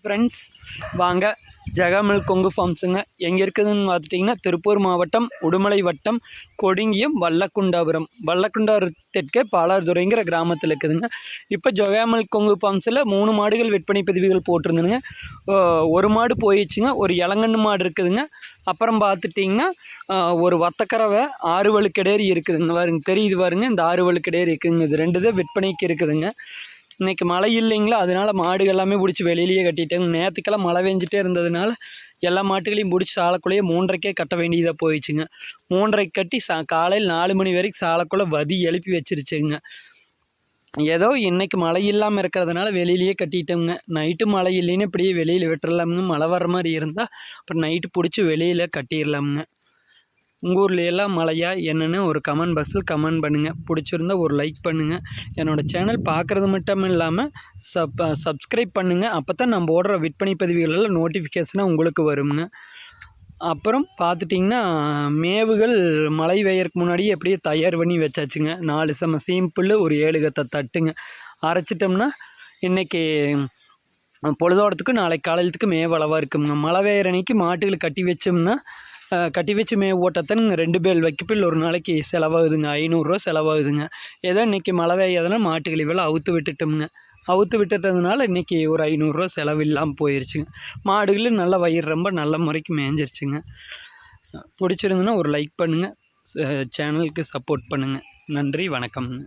Friends வாங்க ஜெகமல் கொங்கு ஃபார்ம்ஸுங்க எங்கே இருக்குதுன்னு பார்த்துட்டிங்கன்னா திருப்பூர் மாவட்டம் உடுமலை வட்டம் கொடுங்கியம் வல்லக்குண்டாபுரம் தெற்கே பாலார்துறைங்கிற கிராமத்தில் இருக்குதுங்க. இப்போ ஜெகமல் கொங்கு ஃபார்ம்ஸில் 3 மாடுகள் விற்பனை பதிவுகள் போட்டிருந்துங்க. ஒரு மாடு போயிடுச்சுங்க, ஒரு இளங்கன்று மாடு இருக்குதுங்க. அப்புறம் பார்த்துட்டிங்கன்னா ஒரு வத்தக்கறவை 6 வழுக்கடேரி இருக்குதுங்க. பாருங்க தெரியுது பாருங்க, இந்த 6 வழுக்கடேரி இருக்குதுங்க. இது 2 தான் விற்பனைக்கு இருக்குதுங்க. இன்றைக்கி மழை இல்லைங்களா, அதனால் மாடுகள் எல்லாமே பிடிச்சி வெளியிலேயே கட்டிட்டேங்க. நேற்றுக்கெல்லாம் மழை பெஞ்சிட்டே இருந்ததுனால எல்லா மாட்டுகளையும் பிடிச்சி சாலைக்குள்ளேயே 3:30க்கே கட்ட வேண்டியதாக போயிடுச்சுங்க. 3:30க்கு கட்டி காலையில் 4 மணி வரைக்கும் சாலைக்குள்ளே வதி எழுப்பி வச்சிருச்சுங்க. ஏதோ இன்றைக்கி மழை இல்லாமல் இருக்கிறதுனால வெளியிலேயே கட்டிட்டோங்க. நைட்டு மழை இல்லைன்னு இப்படியே வெளியில் விட்டுறலாமுங்க. மழை வர மாதிரி இருந்தால் அப்புறம் நைட்டு பிடிச்சி வெளியில் கட்டிடலாமுங்க. உங்கள் ஊரில் எல்லாம் மழையா என்னென்னு ஒரு கமெண்ட் பாக்ஸில் கமெண்ட் பண்ணுங்கள். பிடிச்சிருந்தால் ஒரு லைக் பண்ணுங்கள். என்னோடய சேனல் பார்க்குறது மட்டும் இல்லாமல் சப்ஸ்கிரைப் பண்ணுங்கள். அப்போ தான் நம்ம போடுற விற்பனை பதிவுகளெல்லாம் நோட்டிஃபிகேஷனாக உங்களுக்கு வருங்க. அப்புறம் பார்த்துட்டிங்கன்னா மேவுகள் மழை பெய்யறதுக்கு முன்னாடியே எப்படியே தயார் பண்ணி வச்சாச்சுங்க. 4 செம சிம்பிள், ஒரு 7 கத்தை தட்டுங்க அரைச்சிட்டோம்னா இன்றைக்கி பொழுதோடத்துக்கு நாளைக்கு காலையிலத்துக்கு மேவு அளவாக இருக்குங்க. மழை பெய்கிற அன்றைக்கி மாட்டுகளை கட்டி வச்சு மேவு ஓட்டத்தனுங்க 2 பேல் வைக்கப்பில் ஒரு நாளைக்கு செலவாகுதுங்க. 500 ரூபா செலவாகுதுங்க. ஏதோ இன்றைக்கி மழை பெய்யாதனா மாட்டுகளை வேலை அவுத்து விட்டுட்டதுனால இன்றைக்கி ஒரு 500 ரூபா செலவு இல்லாமல் போயிடுச்சுங்க. மாடுகளும் நல்ல வயிறு ரொம்ப நல்ல முறைக்கு மேய்ஞ்சிருச்சுங்க. பிடிச்சிருந்துன்னா ஒரு லைக் பண்ணுங்கள், சேனலுக்கு சப்போர்ட் பண்ணுங்கள். நன்றி, வணக்கம்ங்க.